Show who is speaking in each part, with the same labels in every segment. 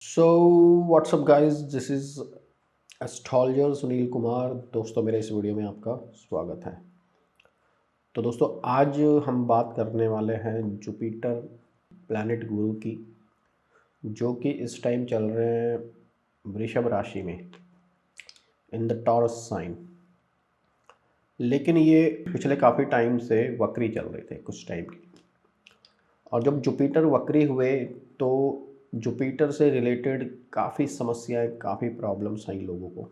Speaker 1: So what's up guys, this is astrologer Sunil Kumar. दोस्तों, मेरे इस वीडियो में आपका स्वागत है। तो दोस्तों, आज हम बात करने वाले हैं जुपिटर प्लैनेट गुरु की, जो कि इस टाइम चल रहे हैं वृषभ राशि में, इन द टॉरस साइन। लेकिन ये पिछले काफ़ी टाइम से वक्री चल रहे थे कुछ टाइम की, और जब जुपिटर वक्री हुए तो जुपिटर से रिलेटेड काफ़ी समस्याएं, काफ़ी प्रॉब्लम्स आई लोगों को।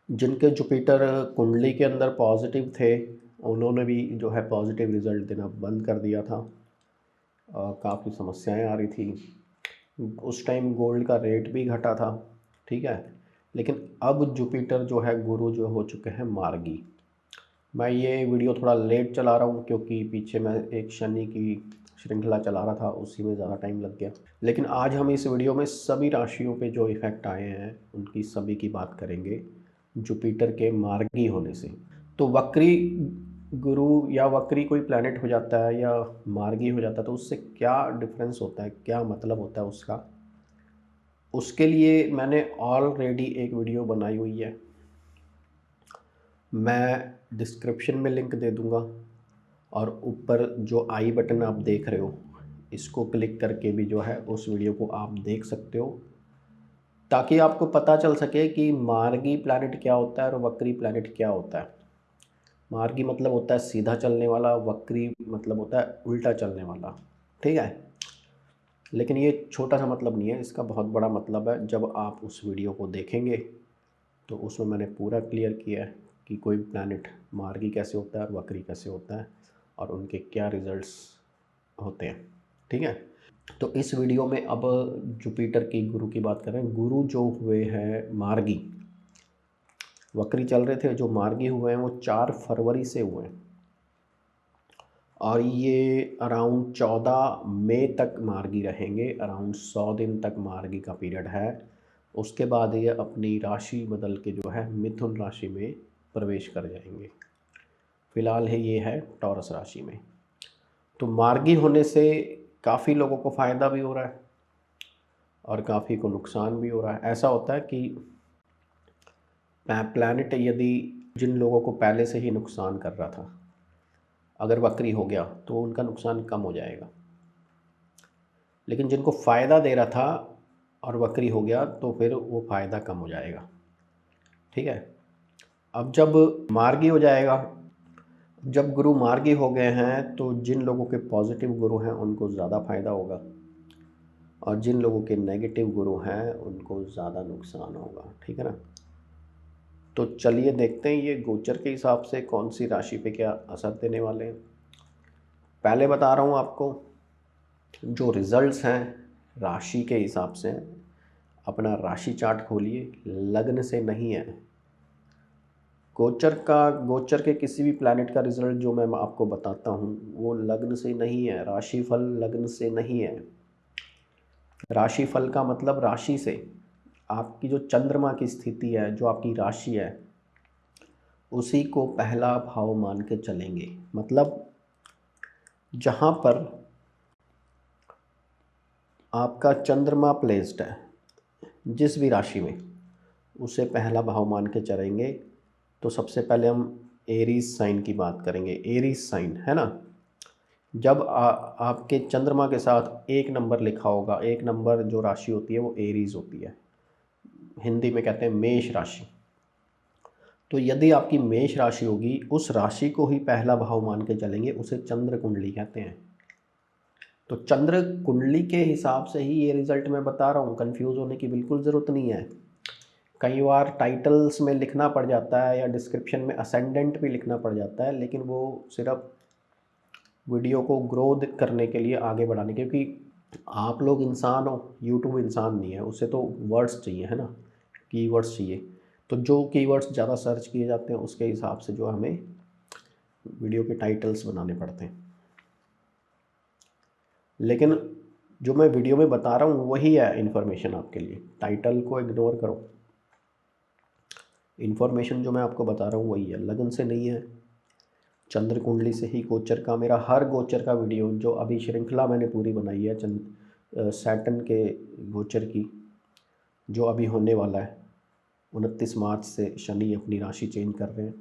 Speaker 1: जिनके जुपिटर कुंडली के अंदर पॉजिटिव थे, उन्होंने भी जो है पॉजिटिव रिजल्ट देना बंद कर दिया था। काफ़ी समस्याएं आ रही थी। उस टाइम गोल्ड का रेट भी घटा था, ठीक है। लेकिन अब जुपिटर जो है गुरु जो हो चुके हैं मार्गी। मैं ये वीडियो थोड़ा लेट चला रहा हूँ क्योंकि पीछे मैं एक शनि की श्रृंखला चला रहा था, उसी में ज़्यादा टाइम लग गया। लेकिन आज हम इस वीडियो में सभी राशियों पे जो इफ़ेक्ट आए हैं उनकी सभी की बात करेंगे जुपिटर के मार्गी होने से। तो वक्री गुरु या वक्री कोई प्लैनेट हो जाता है या मार्गी हो जाता है तो उससे क्या डिफरेंस होता है, क्या मतलब होता है उसका। उसके लिए मैंने ऑलरेडी एक वीडियो बनाई हुई है, मैं डिस्क्रिप्शन में लिंक दे दूंगा, और ऊपर जो आई बटन आप देख रहे हो इसको क्लिक करके भी जो है उस वीडियो को आप देख सकते हो, ताकि आपको पता चल सके कि मार्गी प्लैनेट क्या होता है और वक्री प्लैनेट क्या होता है। मार्गी मतलब होता है सीधा चलने वाला, वक्री मतलब होता है उल्टा चलने वाला, ठीक है। लेकिन ये छोटा सा मतलब नहीं है, इसका बहुत बड़ा मतलब है। जब आप उस वीडियो को देखेंगे तो उसमें मैंने पूरा क्लियर किया है कि कोई प्लैनेट मार्गी कैसे होता है और वक्री कैसे होता है और उनके क्या रिजल्ट्स होते हैं, ठीक है। तो इस वीडियो में अब जुपिटर की गुरु की बात कर रहे हैं। गुरु जो हुए हैं मार्गी, वक्री चल रहे थे, जो मार्गी हुए हैं वो 4 फरवरी से हुए हैं, और ये अराउंड 14 मई तक मार्गी रहेंगे। अराउंड 100 दिन तक मार्गी का पीरियड है। उसके बाद ये अपनी राशि बदल के जो है मिथुन राशि में प्रवेश कर जाएंगे। फिलहाल है ये है टॉरस राशि में। तो मार्गी होने से काफ़ी लोगों को फ़ायदा भी हो रहा है और काफ़ी को नुकसान भी हो रहा है। ऐसा होता है कि प्लैनेट यदि जिन लोगों को पहले से ही नुकसान कर रहा था, अगर वक्री हो गया तो उनका नुकसान कम हो जाएगा। लेकिन जिनको फ़ायदा दे रहा था और वक्री हो गया तो फिर वो फ़ायदा कम हो जाएगा, ठीक है। अब जब मार्गी हो जाएगा, जब गुरु मार्गी हो गए हैं तो जिन लोगों के पॉजिटिव गुरु हैं उनको ज़्यादा फ़ायदा होगा, और जिन लोगों के नेगेटिव गुरु हैं उनको ज़्यादा नुकसान होगा, ठीक है ना। तो चलिए देखते हैं ये गोचर के हिसाब से कौन सी राशि पे क्या असर देने वाले हैं। पहले बता रहा हूँ आपको, जो रिजल्ट्स हैं राशि के हिसाब से, अपना राशि चार्ट खोलिए, लग्न से नहीं है। गोचर के किसी भी प्लैनेट का रिजल्ट जो मैं आपको बताता हूँ वो लग्न से नहीं है, राशिफल लग्न से नहीं है। राशिफल का मतलब राशि से, आपकी जो चंद्रमा की स्थिति है, जो आपकी राशि है, उसी को पहला भाव मान के चलेंगे। मतलब जहाँ पर आपका चंद्रमा प्लेस्ड है जिस भी राशि में, उसे पहला भाव मान के चलेंगे। तो सबसे पहले हम एरीज साइन की बात करेंगे। एरीज साइन है ना, जब आपके चंद्रमा के साथ 1 नंबर लिखा होगा, 1 नंबर जो राशि होती है वो एरीज होती है, हिंदी में कहते हैं मेष राशि। तो यदि आपकी मेष राशि होगी, उस राशि को ही पहला भाव मान के चलेंगे, उसे चंद्र कुंडली कहते हैं। तो चंद्र कुंडली के हिसाब से ही ये रिजल्ट मैं बता रहा हूँ, कंफ्यूज होने की बिल्कुल ज़रूरत नहीं है। कई बार टाइटल्स में लिखना पड़ जाता है या डिस्क्रिप्शन में असेंडेंट भी लिखना पड़ जाता है, लेकिन वो सिर्फ वीडियो को ग्रो करने के लिए, आगे बढ़ाने, क्योंकि आप लोग इंसान हो, यूट्यूब इंसान नहीं है, उसे तो वर्ड्स चाहिए, है ना, कीवर्ड्स चाहिए। तो जो कीवर्ड्स ज़्यादा सर्च किए जाते हैं उसके हिसाब से जो हमें वीडियो के टाइटल्स बनाने पड़ते हैं। लेकिन जो मैं वीडियो में बता रहा हूँ वही है इन्फॉर्मेशन आपके लिए, टाइटल को इग्नोर करो। इन्फॉर्मेशन जो मैं आपको बता रहा हूँ वही है, लगन से नहीं है, चंद्र कुंडली से ही। गोचर का मेरा हर गोचर का वीडियो, जो अभी श्रृंखला मैंने पूरी बनाई है सैटर्न के गोचर की, जो अभी होने वाला है 29 मार्च से शनि अपनी राशि चेंज कर रहे हैं।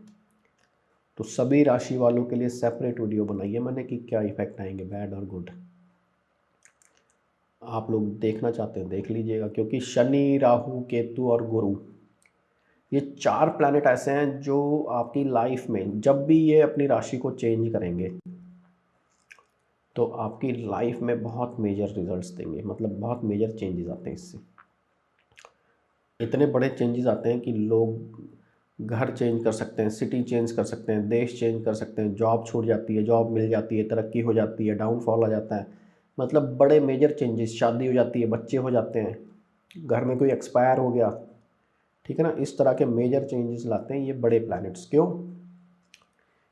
Speaker 1: तो सभी राशि वालों के लिए सेपरेट वीडियो बनाई है मैंने कि क्या इफेक्ट आएंगे, बैड और गुड। आप लोग देखना चाहते हैं देख लीजिएगा, क्योंकि शनि, राहु, केतु और गुरु, ये 4 प्लैनेट ऐसे हैं जो आपकी लाइफ में जब भी ये अपनी राशि को चेंज करेंगे तो आपकी लाइफ में बहुत मेजर रिजल्ट्स देंगे, मतलब बहुत मेजर चेंजेस आते हैं इससे। इतने बड़े चेंजेस आते हैं कि लोग घर चेंज कर सकते हैं, सिटी चेंज कर सकते हैं, देश चेंज कर सकते हैं, जॉब छूट जाती है, जॉब मिल जाती है, तरक्की हो जाती है, डाउनफॉल आ जाता है, मतलब बड़े मेजर चेंजेस, शादी हो जाती है, बच्चे हो जाते हैं, घर में कोई एक्सपायर हो गया, ठीक है ना। इस तरह के मेजर चेंजेस लाते हैं ये बड़े प्लैनेट्स। क्यों?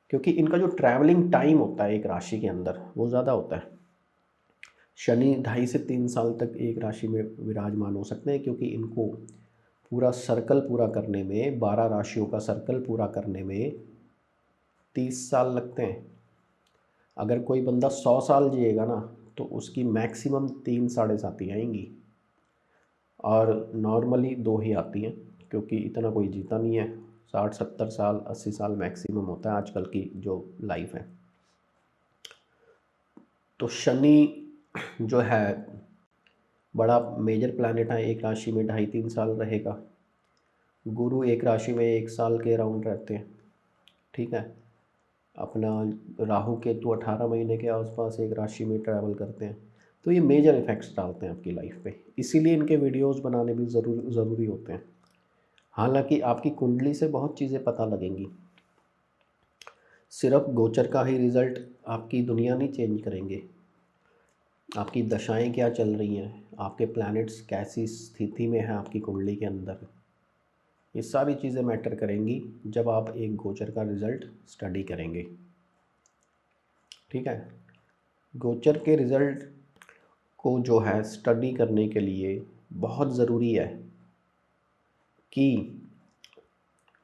Speaker 1: क्योंकि इनका जो ट्रैवलिंग टाइम होता है एक राशि के अंदर वो ज़्यादा होता है। शनि 2.5 से 3 साल तक एक राशि में विराजमान हो सकते हैं, क्योंकि इनको पूरा सर्कल पूरा करने में, 12 राशियों का सर्कल पूरा करने में 30 साल लगते हैं। अगर कोई बंदा 100 साल जिएगा ना तो उसकी मैक्सिमम 3 साढ़े 7 ही आएंगी, और नॉर्मली 2 ही आती हैं, क्योंकि इतना कोई जीता नहीं है। 60-70 साल, 80 साल मैक्सिमम होता है आजकल की जो लाइफ है। तो शनि जो है बड़ा मेजर प्लैनेट है, एक राशि में 2.5-3 साल रहेगा। गुरु एक राशि में 1 साल के अराउंड रहते हैं, ठीक है। अपना राहु केतु 18 महीने के आसपास एक राशि में ट्रैवल करते हैं। तो ये मेजर इफ़ेक्ट्स डालते हैं आपकी लाइफ पे, इसीलिए इनके वीडियोस बनाने भी ज़रूरी होते हैं। हालांकि आपकी कुंडली से बहुत चीज़ें पता लगेंगी, सिर्फ गोचर का ही रिज़ल्ट आपकी दुनिया नहीं चेंज करेंगे। आपकी दशाएं क्या चल रही हैं, आपके प्लैनेट्स कैसी स्थिति में हैं आपकी कुंडली के अंदर, ये सारी चीज़ें मैटर करेंगी जब आप एक गोचर का रिज़ल्ट स्टडी करेंगे, ठीक है। गोचर के रिज़ल्ट को जो है स्टडी करने के लिए बहुत ज़रूरी है कि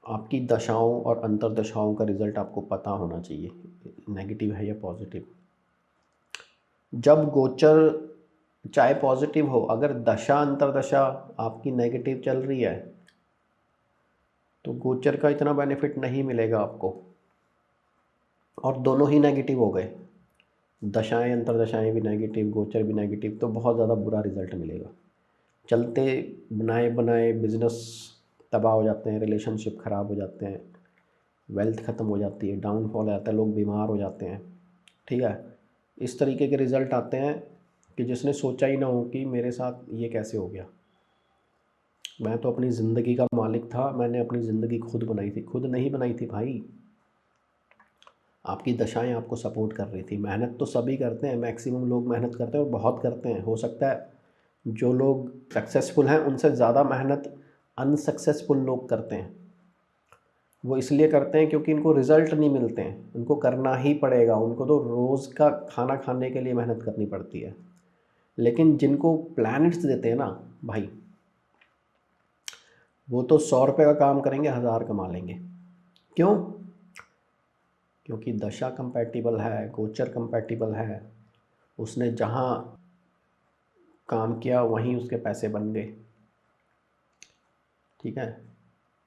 Speaker 1: आपकी दशाओं और अंतर्दशाओं का रिज़ल्ट आपको पता होना चाहिए, नेगेटिव है या पॉजिटिव। जब गोचर चाहे पॉजिटिव हो, अगर दशा अंतर्दशा आपकी नेगेटिव चल रही है तो गोचर का इतना बेनिफिट नहीं मिलेगा आपको, और दोनों ही नेगेटिव हो गए, दशाएं अंतर्दशाएं भी नेगेटिव, गोचर भी नेगेटिव, तो बहुत ज़्यादा बुरा रिज़ल्ट मिलेगा। चलते बनाए बनाए बिजनेस तबाह हो जाते हैं, रिलेशनशिप ख़राब हो जाते हैं, वेल्थ ख़त्म हो जाती है, डाउनफॉल आता है, लोग बीमार हो जाते हैं, ठीक है। इस तरीके के रिज़ल्ट आते हैं कि जिसने सोचा ही ना हो कि मेरे साथ ये कैसे हो गया। मैं तो अपनी ज़िंदगी का मालिक था, मैंने अपनी ज़िंदगी खुद बनाई थी। खुद नहीं बनाई थी भाई, आपकी दशाएं आपको सपोर्ट कर रही थी। मेहनत तो सभी करते हैं, मैक्सिमम लोग मेहनत करते हैं और बहुत करते हैं। हो सकता है जो लोग सक्सेसफुल हैं उनसे ज़्यादा मेहनत अनसक्सेसफुल लोग करते हैं। वो इसलिए करते हैं क्योंकि इनको रिज़ल्ट नहीं मिलते हैं, उनको करना ही पड़ेगा, उनको तो रोज़ का खाना खाने के लिए मेहनत करनी पड़ती है। लेकिन जिनको प्लैनेट्स देते हैं ना भाई, वो तो 100 रुपये का काम करेंगे, 1000 कमा लेंगे। क्यों? क्योंकि दशा कंपैटिबल है, गोचर कंपैटिबल है, उसने जहाँ काम किया वहीं उसके पैसे बन गए, ठीक है।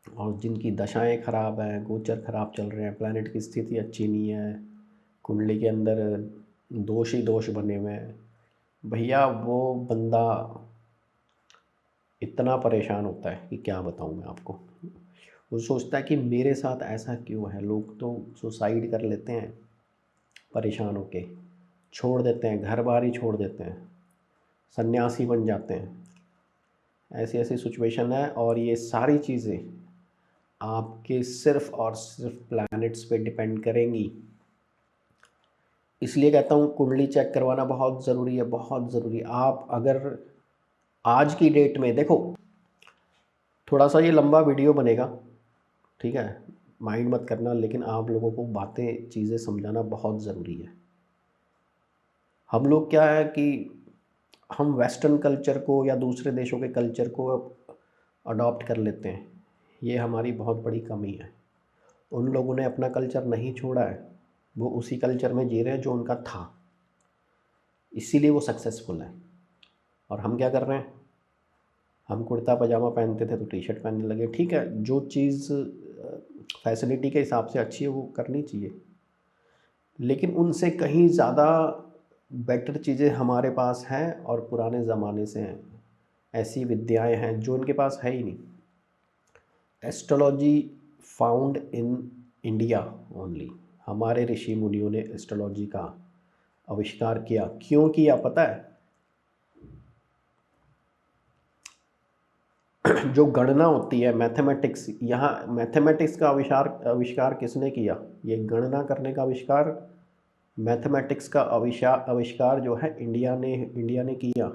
Speaker 1: और जिनकी दशाएं ख़राब हैं, गोचर ख़राब चल रहे हैं, प्लैनेट की स्थिति अच्छी नहीं है, कुंडली के अंदर दोष ही दोष बने हुए हैं, भैया वो बंदा इतना परेशान होता है कि क्या बताऊं मैं आपको। वो सोचता है कि मेरे साथ ऐसा क्यों है। लोग तो सुसाइड कर लेते हैं परेशान होके, छोड़ देते हैं, घर बार ही छोड़ देते हैं, सन्यासी बन जाते हैं। ऐसी ऐसी सिचुएशन है, और ये सारी चीज़ें आपके सिर्फ़ और सिर्फ प्लैनेट्स पे डिपेंड करेंगी। इसलिए कहता हूँ कुंडली चेक करवाना बहुत ज़रूरी है, बहुत ज़रूरी। आप अगर आज की डेट में देखो, थोड़ा सा ये लंबा वीडियो बनेगा, ठीक है, माइंड मत करना, लेकिन आप लोगों को बातें चीज़ें समझाना बहुत ज़रूरी है। हम लोग क्या है कि हम वेस्टर्न कल्चर को या दूसरे देशों के कल्चर को अडॉप्ट कर लेते हैं, ये हमारी बहुत बड़ी कमी है। उन लोगों ने अपना कल्चर नहीं छोड़ा है, वो उसी कल्चर में जी रहे हैं जो उनका था, इसीलिए वो सक्सेसफुल है। और हम क्या कर रहे हैं, हम कुर्ता पजामा पहनते थे तो टी शर्ट पहनने लगे। ठीक है, जो चीज़ फैसिलिटी के हिसाब से अच्छी है वो करनी चाहिए, लेकिन उनसे कहीं ज़्यादा बेटर चीज़ें हमारे पास हैं और पुराने ज़माने से हैं। ऐसी विद्याएं हैं जो उनके पास है ही नहीं। Astrology found in India only. हमारे ऋषि मुनियों ने एस्ट्रोलॉजी का आविष्कार किया। क्यों किया पता है? जो गणना होती है, मैथमेटिक्स, यहाँ मैथमेटिक्स का आविष्कार किसने किया? ये गणना करने का आविष्कार, मैथमेटिक्स का आविष्कार जो है इंडिया ने किया,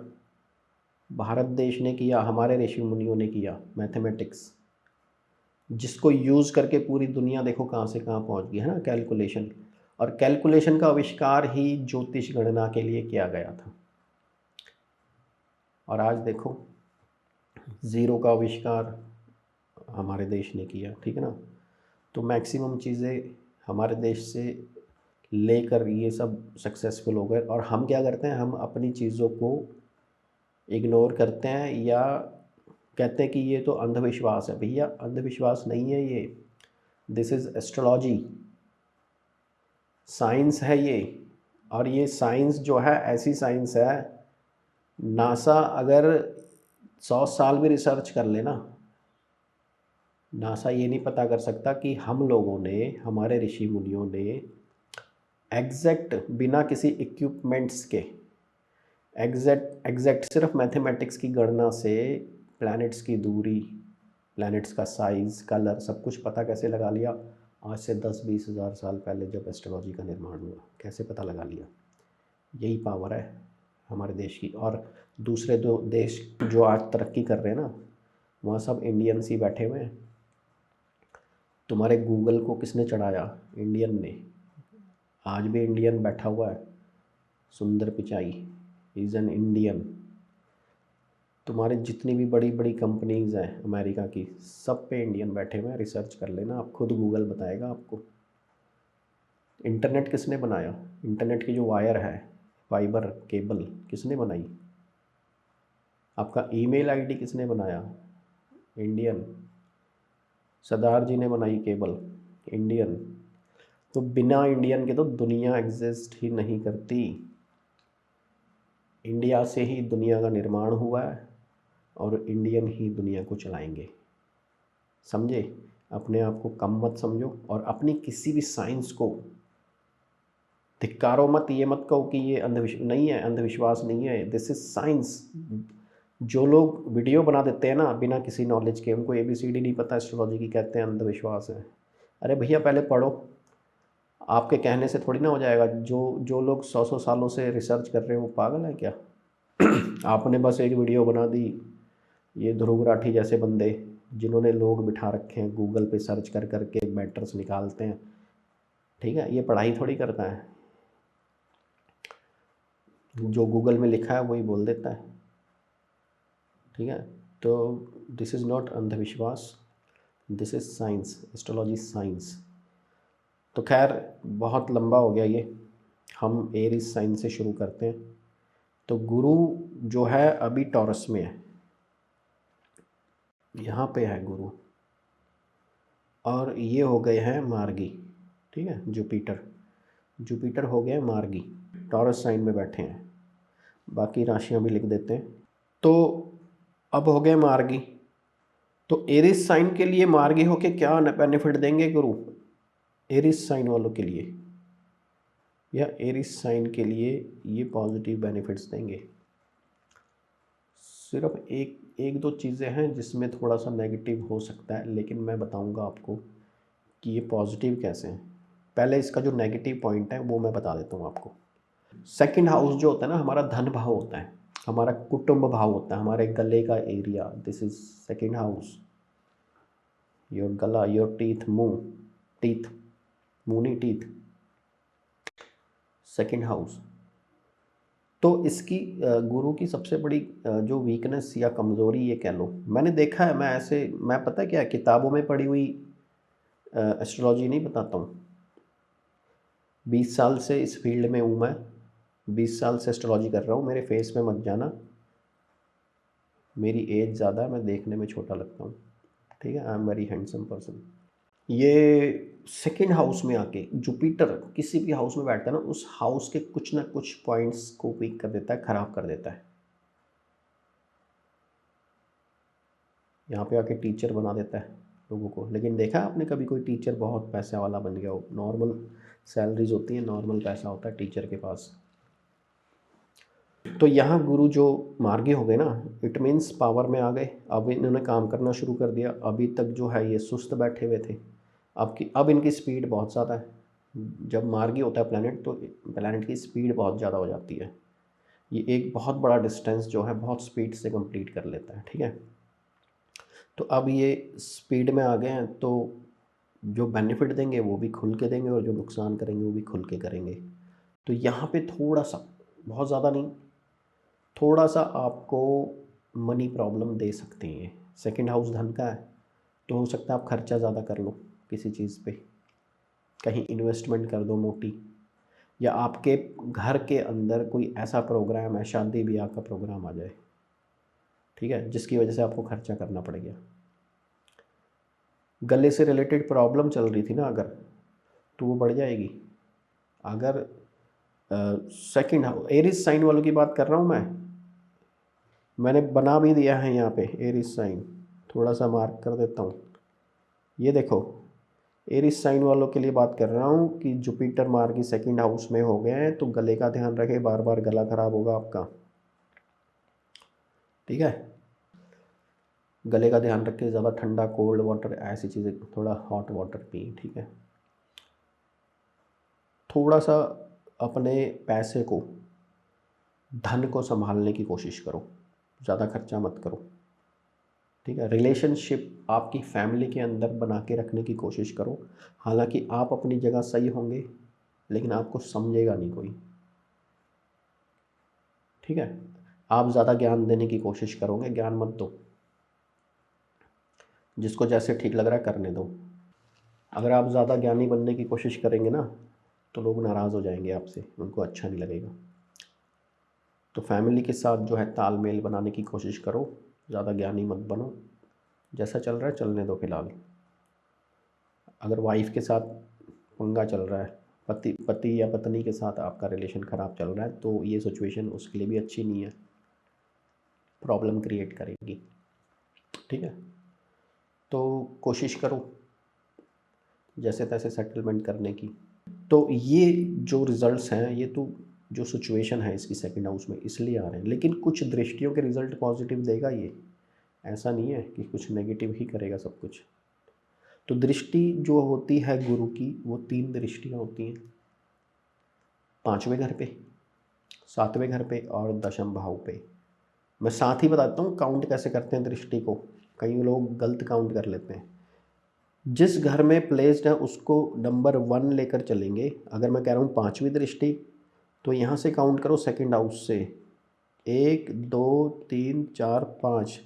Speaker 1: भारत देश ने किया, हमारे ऋषि मुनियों ने किया। मैथमेटिक्स जिसको यूज़ करके पूरी दुनिया देखो कहाँ से कहाँ पहुँच गई है ना, कैलकुलेशन। और कैलकुलेशन का आविष्कार ही ज्योतिष गणना के लिए किया गया था। और आज देखो, ज़ीरो का आविष्कार हमारे देश ने किया, ठीक है ना। तो मैक्सिमम चीज़ें हमारे देश से लेकर ये सब सक्सेसफुल हो गए। और हम क्या करते हैं, हम अपनी चीज़ों को इग्नोर करते हैं या कहते हैं कि ये तो अंधविश्वास है। भैया अंधविश्वास नहीं है ये, दिस इज़ एस्ट्रोलॉजी, साइंस है ये। और ये साइंस जो है ऐसी साइंस है, नासा अगर 100 साल भी रिसर्च कर लेना, नासा ये नहीं पता कर सकता कि हम लोगों ने, हमारे ऋषि मुनियों ने एग्जैक्ट बिना किसी इक्विपमेंट्स के एग्जैक्ट सिर्फ मैथमेटिक्स की गणना से प्लैनेट्स की दूरी, प्लैनेट्स का साइज़, कलर, सब कुछ पता कैसे लगा लिया। आज से 10-20 हज़ार साल पहले जब एस्ट्रोलॉजी का निर्माण हुआ, कैसे पता लगा लिया। यही पावर है हमारे देश की। और दूसरे दो देश जो आज तरक्की कर रहे हैं ना, वहाँ सब इंडियंस ही बैठे हुए हैं। तुम्हारे गूगल को किसने चढ़ाया? इंडियन ने। आज भी इंडियन बैठा हुआ है, सुंदर पिचाई इज़ एन इंडियन। तुम्हारे जितनी भी बड़ी बड़ी कंपनीज़ हैं अमेरिका की, सब पे इंडियन बैठे हुए हैं। रिसर्च कर लेना, आप खुद गूगल बताएगा आपको। इंटरनेट किसने बनाया? इंटरनेट की जो वायर है, फाइबर केबल, किसने बनाई? आपका ईमेल आईडी किसने बनाया? इंडियन। सरदार जी ने बनाई केबल, इंडियन। तो बिना इंडियन के तो दुनिया एग्जिस्ट ही नहीं करती। इंडिया से ही दुनिया का निर्माण हुआ है और इंडियन ही दुनिया को चलाएंगे। समझे? अपने आप को कम मत समझो और अपनी किसी भी साइंस को धिक्कारो मत। ये मत कहो कि ये अंधविश्वास नहीं है, दिस इज साइंस। जो लोग वीडियो बना देते हैं ना बिना किसी नॉलेज के, उनको ABCD नहीं पता एस्ट्रोलॉजी की, कहते हैं अंधविश्वास है। अरे भैया पहले पढ़ो, आपके कहने से थोड़ी ना हो जाएगा। जो जो लोग 100 सालों से रिसर्च कर रहे हैं वो पागल है क्या? आपने बस एक वीडियो बना दी। ये ध्रुव राठी जैसे बंदे जिन्होंने लोग बिठा रखे हैं, गूगल पे सर्च कर करके मैटर्स निकालते हैं, ठीक है, ये पढ़ाई थोड़ी करता है। जो गूगल में लिखा है वही बोल देता है, ठीक है। तो दिस इज़ नॉट अंधविश्वास, this is science, astrology science. तो खैर बहुत लंबा हो गया ये, हम एरीज साइन से शुरू करते हैं। तो गुरु जो है अभी टॉरस में है, यहाँ पे है गुरु, और ये हो गए हैं मार्गी, ठीक है। जुपिटर हो गए मार्गी, टॉरस साइन में बैठे हैं। बाकी राशियाँ भी लिख देते हैं। तो अब हो गए मार्गी। तो एरिस साइन के लिए मार्गी होके क्या बेनिफिट देंगे गुरु? एरिस साइन वालों के लिए या एरिस साइन के लिए ये पॉजिटिव बेनिफिट्स देंगे। सिर्फ एक दो चीज़ें हैं जिसमें थोड़ा सा नेगेटिव हो सकता है, लेकिन मैं बताऊंगा आपको कि ये पॉजिटिव कैसे हैं। पहले इसका जो नेगेटिव पॉइंट है वो मैं बता देता हूँ आपको। सेकंड हाउस जो होता है ना, हमारा धन भाव होता है, हमारा कुटुंब भाव होता है, हमारे गले का area, this is second house. Your गला, योर टीथ, मुंह नहीं, टीथ, सेकंड हाउस। तो इसकी गुरु की सबसे बड़ी जो वीकनेस या कमज़ोरी ये कह लो, मैंने देखा है, मैं पता है क्या, किताबों में पढ़ी हुई एस्ट्रोलॉजी नहीं बताता हूँ। 20 साल से इस फील्ड में हूँ मैं, 20 साल से एस्ट्रोलॉजी कर रहा हूँ। मेरे फेस में मत जाना, मेरी एज ज़्यादा है, मैं देखने में छोटा लगता हूँ, ठीक है। I am very handsome person. ये सेकंड हाउस में आके जुपिटर किसी भी हाउस में बैठता है ना, उस हाउस के कुछ ना कुछ पॉइंट्स को वीक कर देता है, ख़राब कर देता है। यहाँ पे आके टीचर बना देता है लोगों को। लेकिन देखा आपने कभी कोई टीचर बहुत पैसे वाला बन गया हो? नॉर्मल सैलरीज होती है, नॉर्मल पैसा होता है टीचर के पास। तो यहाँ गुरु जो मार्गी हो गए ना, इट मीन्स पावर में आ गए। अब इन्होंने काम करना शुरू कर दिया। अभी तक जो है ये सुस्त बैठे हुए थे, अब इनकी स्पीड बहुत ज़्यादा है। जब मार्गी होता है प्लैनेट, तो प्लैनेट की स्पीड बहुत ज़्यादा हो जाती है। ये एक बहुत बड़ा डिस्टेंस जो है बहुत स्पीड से कंप्लीट कर लेता है, ठीक है। तो अब ये स्पीड में आ गए हैं, तो जो बेनिफिट देंगे वो भी खुल के देंगे, और जो नुकसान करेंगे वो भी खुल के करेंगे। तो यहाँ पे थोड़ा सा, बहुत ज़्यादा नहीं, थोड़ा सा आपको मनी प्रॉब्लम दे सकते हैं। सेकंड हाउस धन का है, तो हो सकता है आप खर्चा ज़्यादा कर लो किसी चीज़ पे, कहीं इन्वेस्टमेंट कर दो मोटी, या आपके घर के अंदर कोई ऐसा प्रोग्राम है, शादी ब्याह का प्रोग्राम आ जाए, ठीक है, जिसकी वजह से आपको खर्चा करना पड़ गया। गले से रिलेटेड प्रॉब्लम चल रही थी ना अगर, तो वो बढ़ जाएगी। अगर सेकंड हाउस, एरिस साइन वालों की बात कर रहा हूँ मैंने बना भी दिया है यहाँ पे एरिस साइन, थोड़ा सा मार्क कर देता हूँ। ये देखो, एरिस साइन वालों के लिए बात कर रहा हूँ कि जुपिटर मार्गी सेकंड हाउस में हो गए हैं, तो गले का ध्यान रखें, बार बार गला खराब होगा आपका, ठीक है। गले का ध्यान रखें, ज़्यादा ठंडा कोल्ड वाटर ऐसी चीज़ें, थोड़ा हॉट वाटर पिए, ठीक है। थोड़ा सा अपने पैसे को, धन को संभालने की कोशिश करो, ज़्यादा खर्चा मत करो, ठीक है। रिलेशनशिप आपकी फैमिली के अंदर बना के रखने की कोशिश करो। हालांकि आप अपनी जगह सही होंगे, लेकिन आपको समझेगा नहीं कोई, ठीक है। आप ज़्यादा ज्ञान देने की कोशिश करोगे, ज्ञान मत दो, जिसको जैसे ठीक लग रहा है करने दो। अगर आप ज़्यादा ज्ञानी बनने की कोशिश करेंगे ना, तो लोग नाराज़ हो जाएंगे आपसे, उनको अच्छा नहीं लगेगा। तो फैमिली के साथ जो है तालमेल बनाने की कोशिश करो, ज़्यादा ज्ञानी मत बनो, जैसा चल रहा है चलने दो फ़िलहाल। अगर वाइफ के साथ पंगा चल रहा है, पति या पत्नी के साथ आपका रिलेशन ख़राब चल रहा है, तो ये सिचुएशन उसके लिए भी अच्छी नहीं है, प्रॉब्लम क्रिएट करेगी, ठीक है। तो कोशिश करो जैसे तैसे सेटलमेंट करने की। तो ये जो रिज़ल्ट्स हैं, ये तो जो सिचुएशन है इसकी सेकंड हाउस में इसलिए आ रहे हैं, लेकिन कुछ दृष्टियों के रिज़ल्ट पॉजिटिव देगा ये, ऐसा नहीं है कि कुछ नेगेटिव ही करेगा सब कुछ। तो दृष्टि जो होती है गुरु की, वो 3 दृष्टियाँ होती हैं, 5वें घर पे, 7वें घर पे और दशम भाव पे। मैं साथ ही बताता हूँ काउंट कैसे करते हैं दृष्टि को, कई लोग गलत काउंट कर लेते हैं। जिस घर में प्लेस्ड है उसको नंबर 1 लेकर चलेंगे। अगर मैं कह रहा हूँ 5वीं दृष्टि, तो यहाँ से काउंट करो सेकंड हाउस से, 1 2 3 4 5,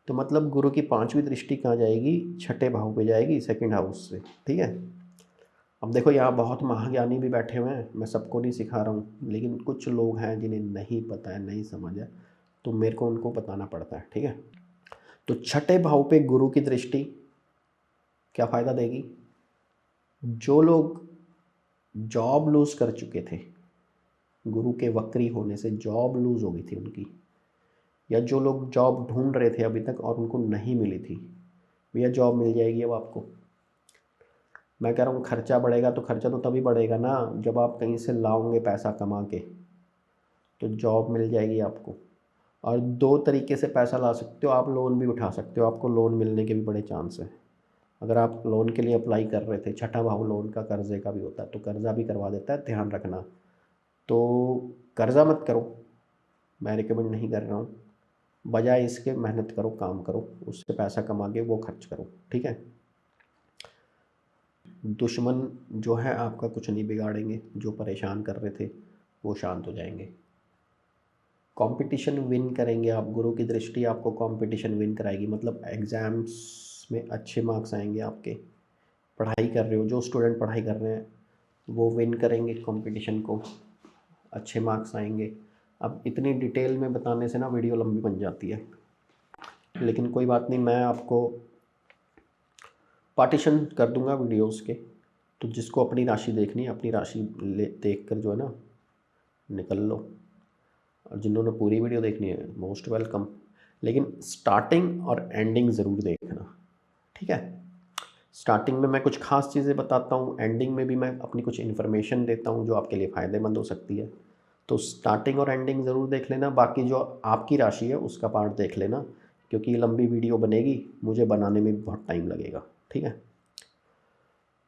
Speaker 1: तो मतलब गुरु की 5वीं दृष्टि कहाँ जाएगी? छठे भाव पे जाएगी, सेकंड हाउस से, ठीक है। अब देखो यहाँ बहुत महाज्ञानी भी बैठे हुए हैं, मैं सबको नहीं सिखा रहा हूँ, लेकिन कुछ लोग हैं जिन्हें नहीं पता है, नहीं समझ है, तो मेरे को उनको बताना पड़ता है, ठीक है। तो छठे भाव पे गुरु की दृष्टि क्या फ़ायदा देगी? जो लोग जॉब लूज़ कर चुके थे, गुरु के वक्री होने से जॉब लूज़ हो गई थी उनकी, या जो लोग जॉब ढूंढ रहे थे अभी तक और उनको नहीं मिली थी, भैया जॉब मिल जाएगी अब आपको। मैं कह रहा हूँ खर्चा बढ़ेगा, तो खर्चा तो तभी बढ़ेगा ना जब आप कहीं से लाओगे पैसा कमा के, तो जॉब मिल जाएगी आपको। और 2 तरीके से पैसा ला सकते हो आप, लोन भी उठा सकते हो, आपको लोन मिलने के भी बड़े चांस हैं। अगर आप लोन के लिए अप्लाई कर रहे थे, छठा भाव लोन का, कर्ज़े का भी होता है, तो कर्ज़ा भी करवा देता है, ध्यान रखना। तो कर्ज़ा मत करो, मैं रिकमेंड नहीं कर रहा हूँ, बजाय इसके मेहनत करो, काम करो, उससे पैसा कमा के वो खर्च करो, ठीक है। दुश्मन जो है आपका कुछ नहीं बिगाड़ेंगे, जो परेशान कर रहे थे वो शांत हो जाएंगे। कंपटीशन विन करेंगे आप, गुरु की दृष्टि आपको कंपटीशन विन कराएगी, मतलब एग्ज़ाम्स में अच्छे मार्क्स आएंगे आपके। पढ़ाई कर रहे हो, जो स्टूडेंट पढ़ाई कर रहे हैं वो विन करेंगे कंपटीशन को, अच्छे मार्क्स आएंगे। अब इतनी डिटेल में बताने से ना वीडियो लंबी बन जाती है, लेकिन कोई बात नहीं, मैं आपको पार्टीशन कर दूंगा वीडियोस के। तो जिसको अपनी राशि देखनी है अपनी राशि ले देख कर जो है ना निकल लो, और जिन्होंने पूरी वीडियो देखनी है मोस्ट वेलकम। लेकिन स्टार्टिंग और एंडिंग ज़रूर देखना, ठीक है। स्टार्टिंग में मैं कुछ खास चीज़ें बताता हूँ, एंडिंग में भी मैं अपनी कुछ इन्फॉर्मेशन देता हूँ जो आपके लिए फ़ायदेमंद हो सकती है। तो स्टार्टिंग और एंडिंग ज़रूर देख लेना, बाकी जो आपकी राशि है उसका पार्ट देख लेना, क्योंकि ये लंबी वीडियो बनेगी, मुझे बनाने में भी बहुत टाइम लगेगा, ठीक है।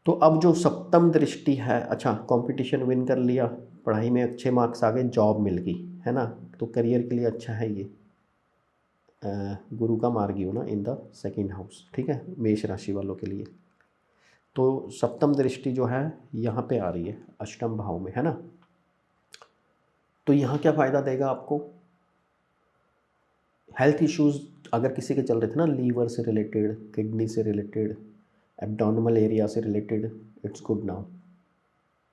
Speaker 1: तो अब जो सप्तम दृष्टि है, अच्छा कंपटीशन विन कर लिया, पढ़ाई में अच्छे मार्क्स आ गए, जॉब मिल गई, है ना, तो करियर के लिए अच्छा है ये। गुरु का मार्गी हो ना इन द सेकंड हाउस, ठीक है, मेष राशि वालों के लिए। तो सप्तम दृष्टि जो है यहाँ पे आ रही है अष्टम भाव में, है ना। तो यहाँ क्या फ़ायदा देगा आपको, हेल्थ इश्यूज़ अगर किसी के चल रहे थे ना, लीवर से रिलेटेड, किडनी से रिलेटेड, एब्डोमिनल एरिया से रिलेटेड, इट्स गुड नाउ,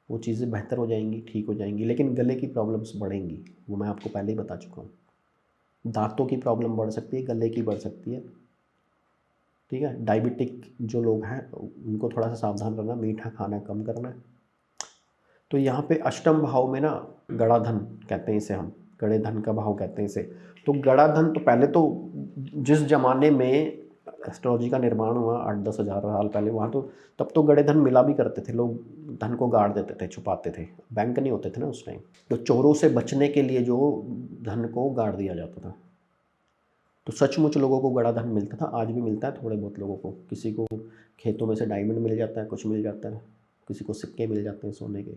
Speaker 1: वो चीज़ें बेहतर हो जाएंगी, ठीक हो जाएंगी। लेकिन गले की प्रॉब्लम्स बढ़ेंगी, वो मैं आपको पहले ही बता चुका हूँ। दांतों की प्रॉब्लम बढ़ सकती है, गले की बढ़ सकती है, ठीक है। डायबिटिक जो लोग हैं उनको थोड़ा सा सावधान रहना, मीठा खाना कम करना है। तो यहाँ पे अष्टम भाव में ना गड़ा धन कहते हैं इसे हम, गड़े धन का भाव कहते हैं इसे। तो गड़ा धन तो पहले तो जिस जमाने में एस्ट्रोलॉजी का निर्माण हुआ 8-10 हज़ार साल पहले, वहाँ तो तब तो गड़े धन मिला भी करते थे, लोग धन को गाड़ देते थे, छुपाते थे, बैंक नहीं होते थे ना उस टाइम, तो चोरों से बचने के लिए जो धन को गाड़ दिया जाता था। तो सचमुच लोगों को गड़ा धन मिलता था, आज भी मिलता है थोड़े बहुत लोगों को, किसी को खेतों में से डायमंड मिल जाता है, कुछ मिल जाता है, किसी को सिक्के मिल जाते हैं सोने के।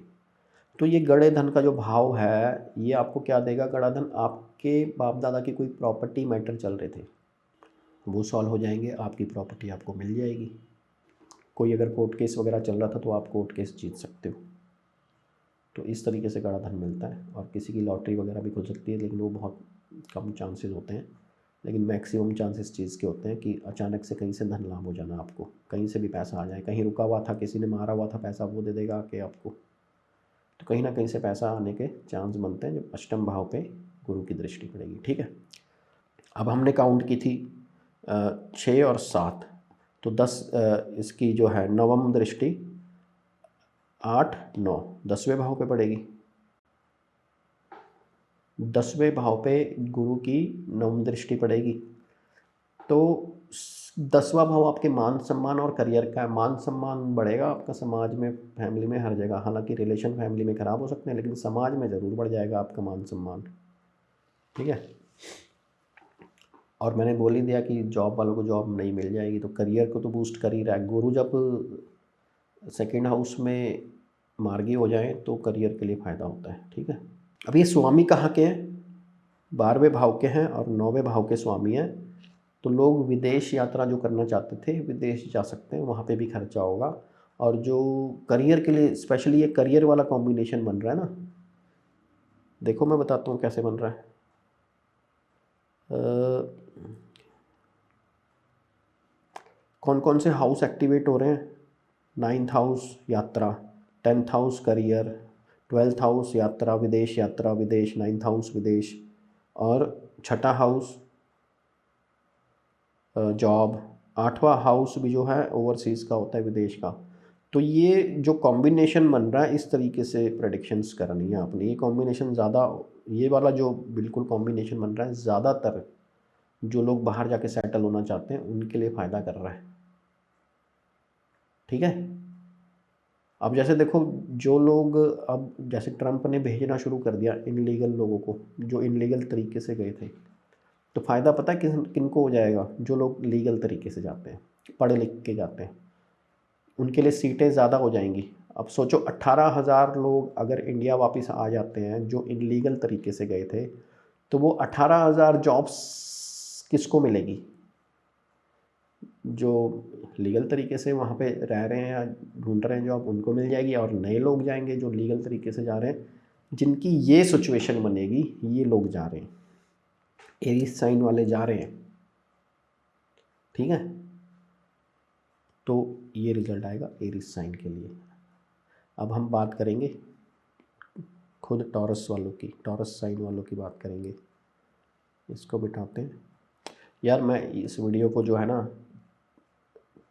Speaker 1: तो ये गड़े धन का जो भाव है ये आपको क्या देगा, गड़ा धन आपके बाप दादा की कोई प्रॉपर्टी मैटर चल रहे थे वो सॉल्व हो जाएंगे, आपकी प्रॉपर्टी आपको मिल जाएगी। कोई अगर कोर्ट केस वगैरह चल रहा था तो आप कोर्ट केस जीत सकते हो। तो इस तरीके से गड़ा धन मिलता है। और किसी की लॉटरी वगैरह भी खुल सकती है, लेकिन वो बहुत कम चांसेस होते हैं, लेकिन मैक्सिमम चांसेस चीज़ के होते हैं कि अचानक से कहीं से धन लाभ हो जाना, आपको कहीं से भी पैसा आ जाए, कहीं रुका हुआ था, किसी ने मारा हुआ था पैसा, वो दे देगा आके आपको। तो कहीं ना कहीं से पैसा आने के चांस बनते हैं जब अष्टम भाव पे गुरु की दृष्टि पड़ेगी, ठीक है। अब हमने काउंट की थी 6 और 7, तो 10 इसकी जो है नवम दृष्टि 8, 9, 10वें भाव पे पड़ेगी। 10वें भाव पे गुरु की नवम दृष्टि पड़ेगी। तो 10वां भाव आपके मान सम्मान और करियर का है। मान सम्मान बढ़ेगा आपका समाज में, फैमिली में, हर जगह। हालांकि रिलेशन फैमिली में ख़राब हो सकते हैं, लेकिन समाज में ज़रूर बढ़ जाएगा आपका मान सम्मान, ठीक है। और मैंने बोल ही दिया कि जॉब वालों को जॉब नहीं मिल जाएगी, तो करियर को तो बूस्ट कर ही रहा है। गुरु जब सेकंड हाउस में मार्गी हो जाए तो करियर के लिए फ़ायदा होता है, ठीक है। अब ये स्वामी कहाँ के हैं, 12वें भाव के हैं और 9वें भाव के स्वामी हैं। तो लोग विदेश यात्रा जो करना चाहते थे विदेश जा सकते हैं, वहाँ पे भी खर्चा होगा। और जो करियर के लिए स्पेशली ये करियर वाला कॉम्बिनेशन बन रहा है ना, देखो मैं बताता हूँ कैसे बन रहा है। कौन कौन से हाउस एक्टिवेट हो रहे हैं, 9th हाउस यात्रा, 10th house career, 12th house यात्रा, विदेश 9th हाउस विदेश, और छठा हाउस जॉब, 8वां हाउस भी जो है ओवरसीज़ का होता है, विदेश का। तो ये जो कॉम्बिनेशन बन रहा है इस तरीके से प्रेडिक्शंस करनी है आपने। ये कॉम्बिनेशन ज़्यादा, ये वाला जो बिल्कुल कॉम्बिनेशन बन रहा है ज़्यादातर जो लोग बाहर जाके सेटल होना चाहते हैं उनके लिए फ़ायदा कर रहा है, ठीक है। अब जैसे देखो, जो लोग अब जैसे ट्रंप ने भेजना शुरू कर दिया इनलीगल लोगों को, जो इनलीगल तरीके से गए थे, तो फ़ायदा पता है किन को हो जाएगा, जो लोग लीगल तरीके से जाते हैं, पढ़े लिख के जाते हैं, उनके लिए सीटें ज़्यादा हो जाएंगी। अब सोचो 18,000 लोग अगर इंडिया वापस आ जाते हैं जो इनलीगल तरीके से गए थे, तो वो 18,000 जॉब्स किसको मिलेगी, जो लीगल तरीके से वहाँ पे रह रहे हैं या ढूंढ रहे हैं जॉब, उनको मिल जाएगी। और नए लोग जाएंगे जो लीगल तरीके से जा रहे हैं, जिनकी ये सिचुएशन बनेगी, ये लोग जा रहे हैं, एरीज साइन वाले जा रहे हैं, ठीक है। तो ये रिजल्ट आएगा एरीज साइन के लिए। अब हम बात करेंगे खुद टॉरस वालों की, टॉरस साइन वालों की बात करेंगे। इसको बिठाते हैं। यार मैं इस वीडियो को जो है ना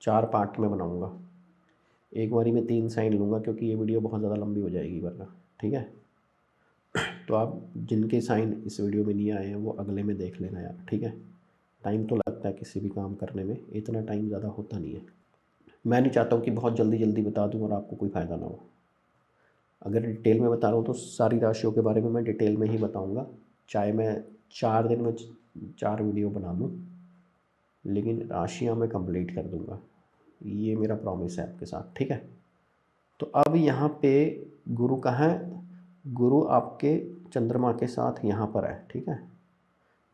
Speaker 1: 4 पार्ट में बनाऊंगा। एक बारी में 3 साइन लूँगा क्योंकि ये वीडियो बहुत ज़्यादा लंबी हो जाएगी वरना, ठीक है। तो आप जिनके साइन इस वीडियो में नहीं आए हैं वो अगले में देख लेना यार, ठीक है। टाइम तो लगता है किसी भी काम करने में, इतना टाइम ज़्यादा होता नहीं है। मैं नहीं चाहता हूँ कि बहुत जल्दी जल्दी बता दूँ और आपको कोई फ़ायदा ना हो। अगर डिटेल में बता रहा हूँ तो सारी राशियों के बारे में मैं डिटेल में ही बताऊँगा, चाहे मैं 4 दिन में 4 वीडियो बना दूँ, लेकिन राशियाँ मैं कंप्लीट कर दूँगा। ये मेरा प्रॉमिस है आपके साथ, ठीक है। तो अब यहाँ पे गुरु कहाँ है? गुरु आपके चंद्रमा के साथ यहाँ पर है, ठीक है।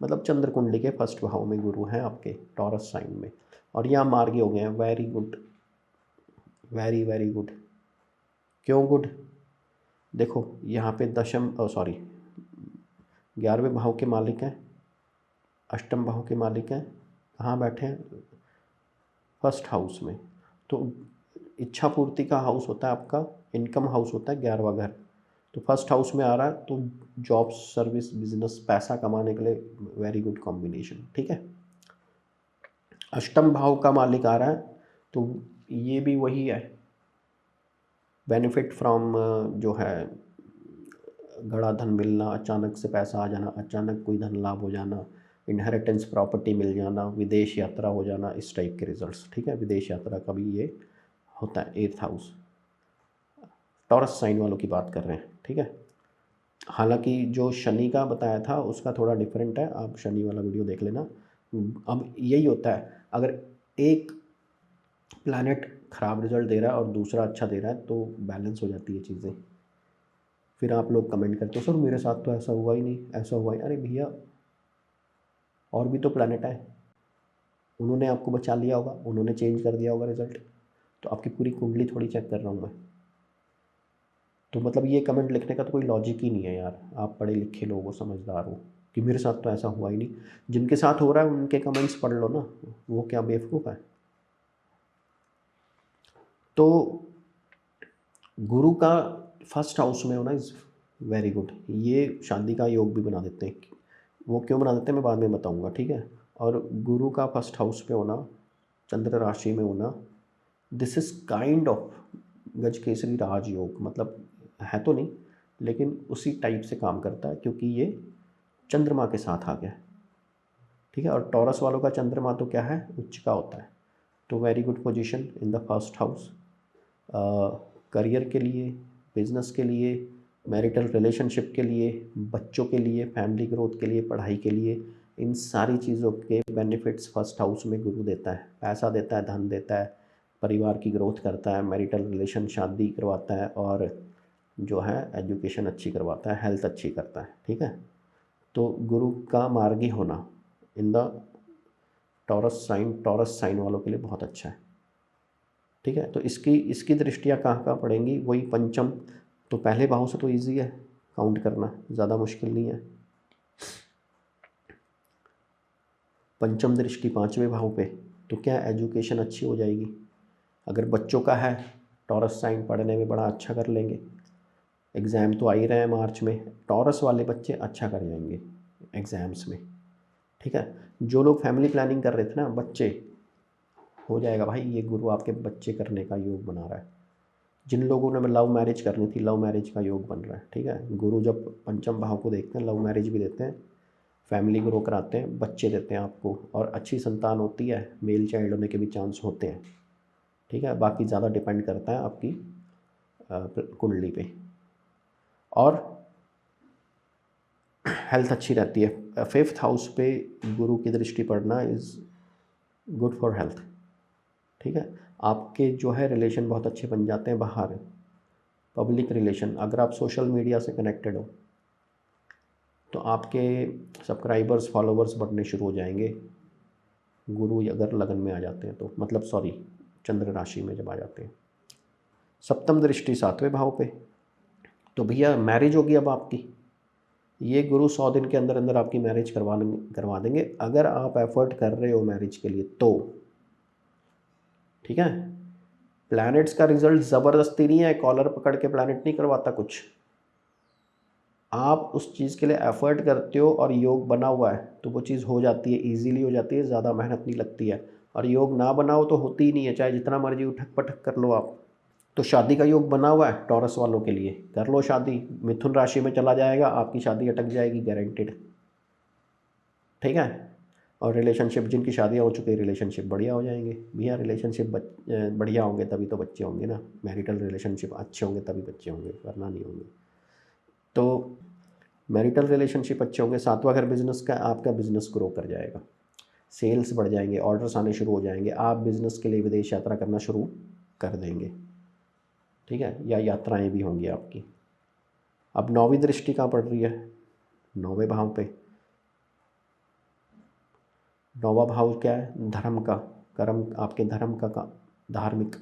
Speaker 1: मतलब चंद्र कुंडली के फर्स्ट भाव में गुरु हैं आपके टॉरस साइन में, और यहाँ मार्गी हो गए हैं। Very good, very very good. क्यों गुड? देखो यहाँ पे दशम सॉरी 11वें भाव के मालिक हैं, अष्टम भाव के मालिक हैं, कहाँ बैठे हैं? फर्स्ट हाउस में। तो इच्छा पूर्ति का हाउस होता है आपका, इनकम हाउस होता है 11वां घर। तो फर्स्ट हाउस में आ रहा है तो जॉब, सर्विस, बिजनेस, पैसा कमाने के लिए वेरी गुड कॉम्बिनेशन, ठीक है। अष्टम भाव का मालिक आ रहा है तो ये भी वही है, बेनिफिट फ्रॉम जो है गड़ा धन मिलना, अचानक से पैसा आ जाना, अचानक कोई धन लाभ हो जाना, इनहेरिटेंस प्रॉपर्टी मिल जाना, विदेश यात्रा हो जाना, इस टाइप के रिजल्ट्स, ठीक है। विदेश यात्रा का भी ये होता है। 8th हाउस टॉरस साइन वालों की बात कर रहे हैं, ठीक है। हालांकि जो शनि का बताया था उसका थोड़ा डिफरेंट है, आप शनि वाला वीडियो देख लेना। अब यही होता है, अगर एक प्लैनेट ख़राब रिजल्ट दे रहा है और दूसरा अच्छा दे रहा है तो बैलेंस हो जाती है चीज़ें। फिर आप लोग कमेंट करते हो सर मेरे साथ तो ऐसा हुआ ही नहीं, ऐसा हुआ ही। अरे भैया, और भी तो प्लैनेट है, उन्होंने आपको बचा लिया होगा, उन्होंने चेंज कर दिया होगा रिजल्ट। तो आपकी पूरी कुंडली थोड़ी चेक कर रहा हूँ मैं। तो मतलब ये कमेंट लिखने का तो कोई लॉजिक ही नहीं है यार। आप पढ़े लिखे लोग हो, समझदार हो, कि मेरे साथ तो ऐसा हुआ ही नहीं। जिनके साथ हो रहा है उनके कमेंट्स पढ़ लो ना, वो क्या बेवकूफ़ है? तो गुरु का फर्स्ट हाउस में होना इज़ वेरी गुड। ये शादी का योग भी बना देते हैं। वो क्यों बना देते हैं मैं बाद में बताऊंगा, ठीक है। और गुरु का फर्स्ट हाउस पे होना, चंद्र राशि में होना, दिस इज़ काइंड ऑफ गज केसरी राजयोग। मतलब है तो नहीं, लेकिन उसी टाइप से काम करता है क्योंकि ये चंद्रमा के साथ आ गया, ठीक है। और टॉरस वालों का चंद्रमा तो क्या है? उच्च का होता है। तो very good position in the first house, career के लिए, बिजनेस के लिए, मैरिटल रिलेशनशिप के लिए, बच्चों के लिए, फैमिली ग्रोथ के लिए, पढ़ाई के लिए, इन सारी चीज़ों के बेनिफिट्स फर्स्ट हाउस में गुरु देता है। पैसा देता है, धन देता है, परिवार की ग्रोथ करता है, मैरिटल रिलेशन, शादी करवाता है, और जो है एजुकेशन अच्छी करवाता है, हेल्थ अच्छी करता है, ठीक है। तो गुरु का मार्गी होना इन द टॉरस साइन वालों के लिए बहुत अच्छा है, ठीक है। तो इसकी इसकी दृष्टियाँ कहाँ कहाँ पड़ेंगी? वही पंचम। तो पहले भाव से तो इजी है काउंट करना, ज़्यादा मुश्किल नहीं है। पंचम दृष्टि 5वें भाव पे, तो क्या एजुकेशन अच्छी हो जाएगी। अगर बच्चों का है, टॉरस साइन पढ़ने में बड़ा अच्छा कर लेंगे। एग्ज़ाम तो आ ही रहे हैं मार्च में, टॉरस वाले बच्चे अच्छा कर जाएंगे एग्ज़ाम्स में, ठीक है। जो लोग फैमिली प्लानिंग कर रहे थे ना, बच्चे हो जाएगा भाई, ये गुरु आपके बच्चे करने का योग बना रहा है। जिन लोगों ने लव मैरिज करनी थी, लव मैरिज का योग बन रहा है, ठीक है। गुरु जब पंचम भाव को देखते हैं, लव मैरिज भी देते हैं, फैमिली ग्रो कराते हैं, बच्चे देते हैं आपको, और अच्छी संतान होती है, मेल चाइल्ड होने के भी चांस होते हैं, ठीक है। बाकी ज़्यादा डिपेंड करता है आपकी कुंडली पे। और हेल्थ अच्छी रहती है। 5th हाउस पे गुरु की दृष्टि पड़ना इज़ गुड फॉर हेल्थ, ठीक है। आपके जो है रिलेशन बहुत अच्छे बन जाते हैं बाहर, पब्लिक रिलेशन। अगर आप सोशल मीडिया से कनेक्टेड हो तो आपके सब्सक्राइबर्स, फॉलोवर्स बढ़ने शुरू हो जाएंगे। गुरु अगर लगन में आ जाते हैं तो, मतलब सॉरी, चंद्र राशि में जब आ जाते हैं। सप्तम दृष्टि 7वें भाव पे, तो भैया मैरिज होगी अब आपकी। ये गुरु 100 दिन के अंदर अंदर आपकी मैरिज करवा देंगे, अगर आप एफर्ट कर रहे हो मैरिज के लिए तो, ठीक है। प्लैनेट्स का रिजल्ट ज़बरदस्ती नहीं है, कॉलर पकड़ के प्लैनेट नहीं करवाता कुछ। आप उस चीज़ के लिए एफ़र्ट करते हो और योग बना हुआ है तो वो चीज़ हो जाती है, ईज़िली हो जाती है, ज़्यादा मेहनत नहीं लगती है। और योग ना बनाओ तो होती ही नहीं है, चाहे जितना मर्ज़ी उठक-पटक कर लो आप। तो शादी का योग बना हुआ है टॉरस वालों के लिए, कर लो शादी। मिथुन राशि में चला जाएगा, आपकी शादी अटक जाएगी गारंटेड, ठीक है। और रिलेशनशिप, जिनकी शादियाँ हो चुकी है, रिलेशनशिप बढ़िया हो जाएंगे भैया। रिलेशनशिप बढ़िया होंगे तभी तो बच्चे होंगे ना। मैरिटल रिलेशनशिप अच्छे होंगे तभी बच्चे होंगे, वरना नहीं होंगे। तो मैरिटल रिलेशनशिप अच्छे होंगे, सातवां घर बिजनेस का, आपका बिजनेस ग्रो कर जाएगा, सेल्स बढ़ जाएंगे, ऑर्डर्स आने शुरू हो जाएंगे, आप बिजनेस के लिए विदेश यात्रा करना शुरू कर देंगे, ठीक है, या यात्राएं भी होंगी आपकी। अब नौवीं दृष्टि कहाँ पड़ रही है? नौवें भाव पे। नौवां भाव क्या है? धर्म का, कर्म, आपके धर्म का धार्मिक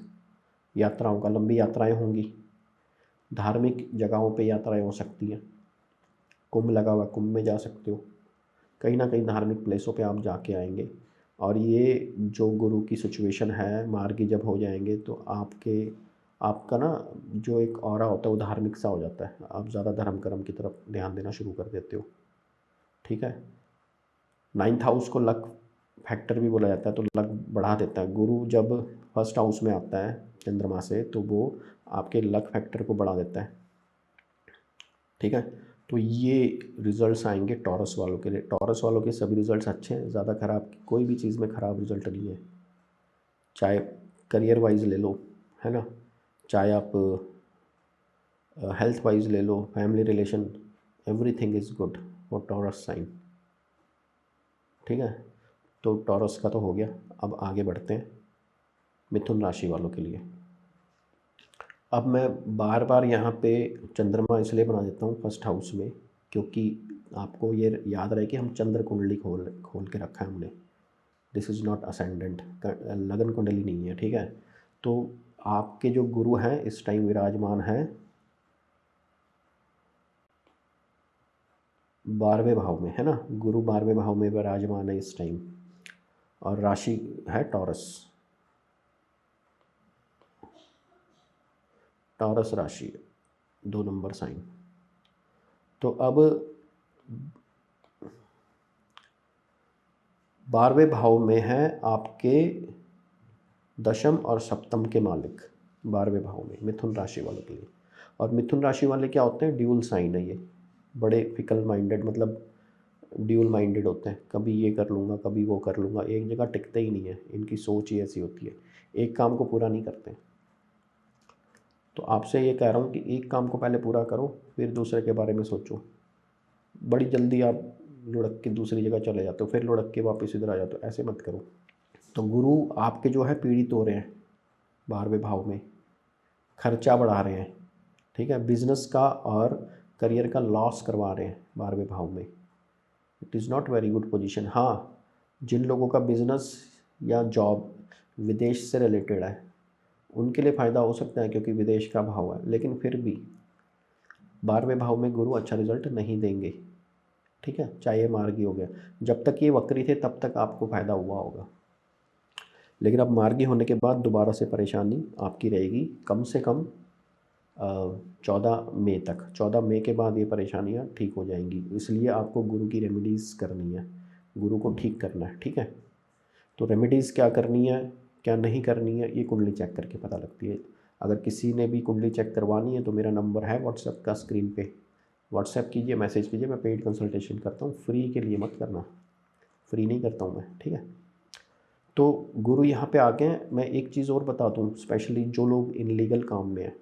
Speaker 1: यात्राओं का, लंबी यात्राएं होंगी, धार्मिक जगहों पे यात्राएं हो सकती हैं। कुंभ लगा हुआ, कुंभ में जा सकते हो, कहीं ना कहीं धार्मिक प्लेसों पे आप जाके आएंगे। और ये जो गुरु की सिचुएशन है, मार्गी जब हो जाएंगे तो आपका ना जो एक ऑरा होता है वो धार्मिक सा हो जाता है, आप ज़्यादा धर्म कर्म की तरफ ध्यान देना शुरू कर देते हो, ठीक है। 9th हाउस को लक फैक्टर भी बोला जाता है, तो लक बढ़ा देता है। गुरु जब फर्स्ट हाउस में आता है चंद्रमा से तो वो आपके लक फैक्टर को बढ़ा देता है, ठीक है। तो ये रिजल्ट्स आएंगे टॉरस वालों के लिए। टॉरस वालों के सभी रिजल्ट्स अच्छे हैं, ज़्यादा ख़राब कोई भी चीज़ में ख़राब रिजल्ट नहीं है। चाहे करियर वाइज ले लो, है ना, चाहे आप हेल्थ वाइज ले लो, family relation, everything is good for Taurus sign, ठीक है। तो टॉरस का तो हो गया। अब आगे बढ़ते हैं मिथुन राशि वालों के लिए। अब मैं बार बार यहाँ पे चंद्रमा इसलिए बना देता हूँ फर्स्ट हाउस में, क्योंकि आपको ये याद रहे कि हम चंद्र कुंडली खोल खोल के रखा है हमने। दिस इज़ नॉट असेंडेंट, लगन कुंडली नहीं है, ठीक है। तो आपके जो गुरु हैं इस टाइम विराजमान हैं 12वें भाव में, है ना। गुरु 12वें भाव में विराजमान है इस टाइम, और राशि है टॉरस, टॉरस राशि 2 नंबर साइन। तो अब 12वें भाव में है आपके दशम और सप्तम के मालिक, 12वें भाव में मिथुन राशि वालों के लिए। और मिथुन राशि वाले क्या होते हैं? ड्यूल साइन है ये, बड़े फिकल माइंडेड, मतलब ड्यूल माइंडेड होते हैं, कभी ये कर लूँगा कभी वो कर लूँगा, एक जगह टिकते ही नहीं है, इनकी सोच ही ऐसी होती है, एक काम को पूरा नहीं करते। तो आपसे ये कह रहा हूँ कि एक काम को पहले पूरा करो, फिर दूसरे के बारे में सोचो। बड़ी जल्दी आप लुढ़क के दूसरी जगह चले जाते हो, फिर लुढ़क के वापस इधर आ जाते हो, ऐसे मत करो। तो गुरु आपके जो है पीड़ित हो रहे हैं 12वें भाव में, खर्चा बढ़ा रहे हैं, ठीक है, बिजनेस का और करियर का लॉस करवा रहे हैं 12वें भाव में। It is not very good position. हाँ, जिन लोगों का बिजनेस या जॉब विदेश से रिलेटेड है उनके लिए फ़ायदा हो सकता है, क्योंकि विदेश का भाव है, लेकिन फिर भी 12वें भाव में गुरु अच्छा रिजल्ट नहीं देंगे, ठीक है, चाहे ये मार्गी हो गया। जब तक ये वक्री थे तब तक आपको फ़ायदा हुआ होगा, लेकिन अब मार्गी होने के बाद दोबारा से परेशानी आपकी रहेगी, कम से कम 14 मई तक। 14 मई के बाद ये परेशानियाँ ठीक हो जाएंगी, इसलिए आपको गुरु की रेमेडीज़ करनी है, गुरु को ठीक करना है, ठीक है। तो रेमेडीज़ क्या करनी है क्या नहीं करनी है, ये कुंडली चेक करके पता लगती है। अगर किसी ने भी कुंडली चेक करवानी है तो मेरा नंबर है व्हाट्सएप का, स्क्रीन पे व्हाट्सएप कीजिए, मैसेज कीजिए, मैं पेड कंसल्टेशन करता हूँ, फ्री के लिए मत करना, फ्री नहीं करता हूँ मैं, ठीक है। तो गुरु यहाँ पे आ गए। मैं एक चीज़ और बता दूँ, स्पेशली जो लोग इनलीगल काम में हैं,